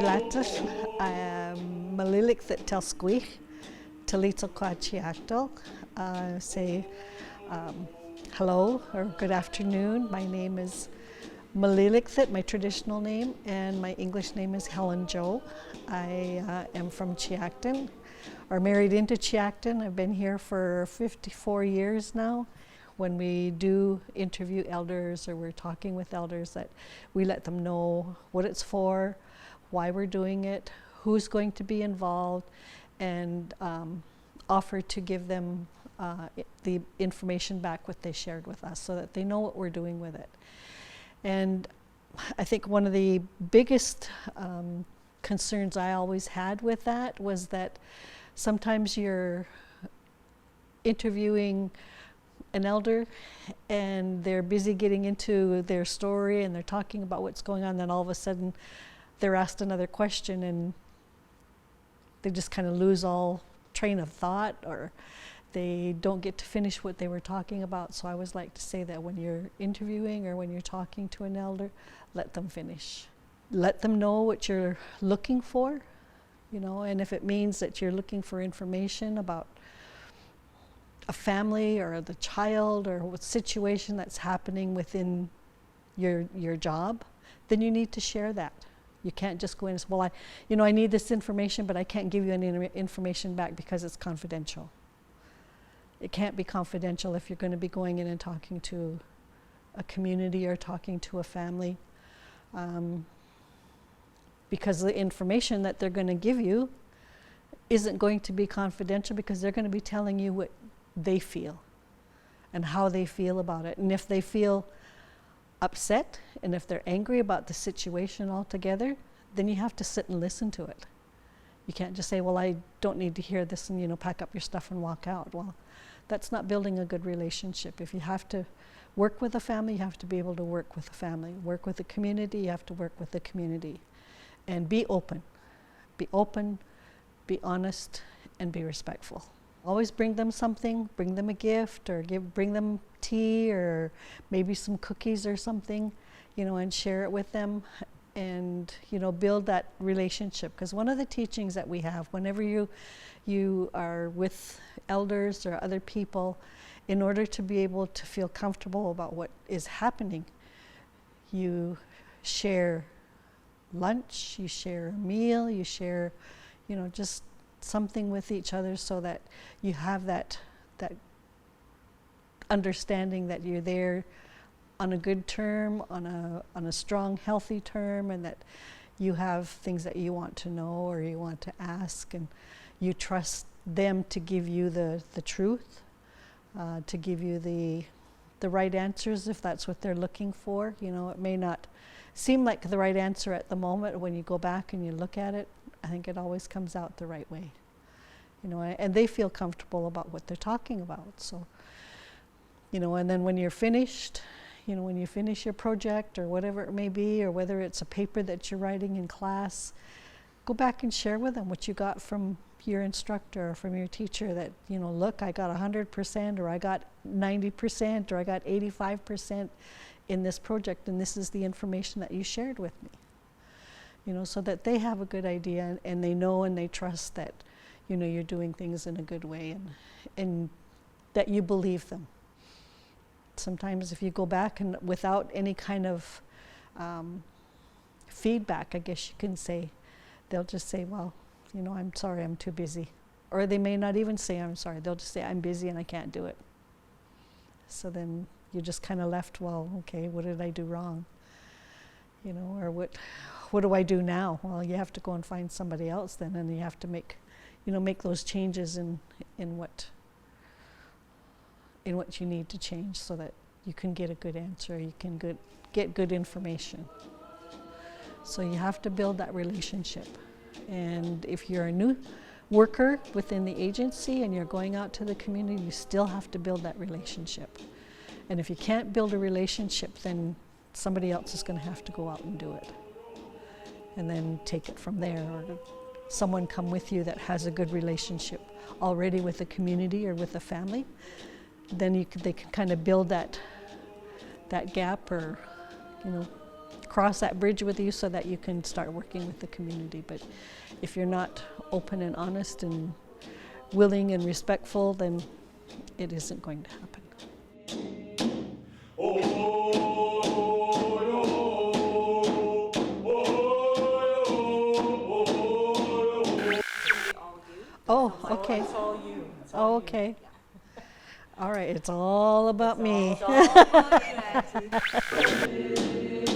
Melileqthet, Melileqthet telsquich, yáqtel. Say hello or good afternoon. My name is Melileqthet, my traditional name, and my English name is Helen Joe. I am from yáqtel, or married into yáqtel. I've been here for 54 years now. When we do interview elders or we're talking with elders, that we let them know what it's for, why we're doing it, who's going to be involved, and offer to give them the information back what they shared with us so that they know what we're doing with it. And I think one of the biggest concerns I always had with that was that sometimes you're interviewing an elder and they're busy getting into their story and they're talking about what's going on, then all of a sudden they're asked another question and they just kind of lose all train of thought, or they don't get to finish what they were talking about. So I always like to say that when you're interviewing or when you're talking to an elder, let them finish. Let them know what you're looking for, you know, and if it means that you're looking for information about a family or the child or what situation that's happening within your job, then you need to share that. You can't just go in and say, well, I need this information, but I can't give you any information back because it's confidential. It can't be confidential if you're going to be going in and talking to a community or talking to a family, because the information that they're going to give you isn't going to be confidential, because they're going to be telling you what they feel and how they feel about it. And if they feel upset and if they're angry about the situation altogether, then you have to sit and listen to it. You can't just say, well, I don't need to hear this, and, you know, pack up your stuff and walk out. Well, that's not building a good relationship. If you have to work with a family, you have to be able to work with a family. Work with a community, you have to work with the community. And be open. Be open, be honest, and be respectful. Always bring them something, bring them a gift, or bring them tea, or maybe some cookies or something, you know, and share it with them, and, you know, build that relationship. Because one of the teachings that we have, whenever you are with elders or other people, in order to be able to feel comfortable about what is happening, you share lunch, you share a meal, you share, you know, just something with each other, so that you have that understanding that you're there on a good term, on a strong, healthy term, and that you have things that you want to know or you want to ask, and you trust them to give you the truth, to give you the right answers if that's what they're looking for. You know, it may not seem like the right answer at the moment. When you go back and you look at it, I think it always comes out the right way. You know, and they feel comfortable about what they're talking about. So, you know, and then when you're finished, you know, when you finish your project or whatever it may be, or whether it's a paper that you're writing in class, go back and share with them what you got from your instructor or from your teacher, that, you know, look, I got 100%, or I got 90%, or I got 85% in this project, and this is the information that you shared with me. You know, so that they have a good idea, and they know and they trust that, you know, you're doing things in a good way, and that you believe them. Sometimes if you go back and without any kind of feedback, I guess you can say, they'll just say, well, you know, I'm sorry, I'm too busy. Or they may not even say, I'm sorry. They'll just say, I'm busy and I can't do it. So then you're just kind of left, well, okay, what did I do wrong? You know, or what do I do now? Well, you have to go and find somebody else then, and you have to make those changes in what you need to change, so that you can get a good answer, you can get good information. So you have to build that relationship. And if you're a new worker within the agency and you're going out to the community, you still have to build that relationship. And if you can't build a relationship, then somebody else is going to have to go out and do it, and then take it from there, or someone come with you that has a good relationship already with the community or with the family. Then they can kind of build that gap, or, you know, cross that bridge with you so that you can start working with the community. But if you're not open and honest and willing and respectful, then it isn't going to happen. Oh, okay. It's all you. Oh, okay. All right, it's all about me. It's all about you, Auntie.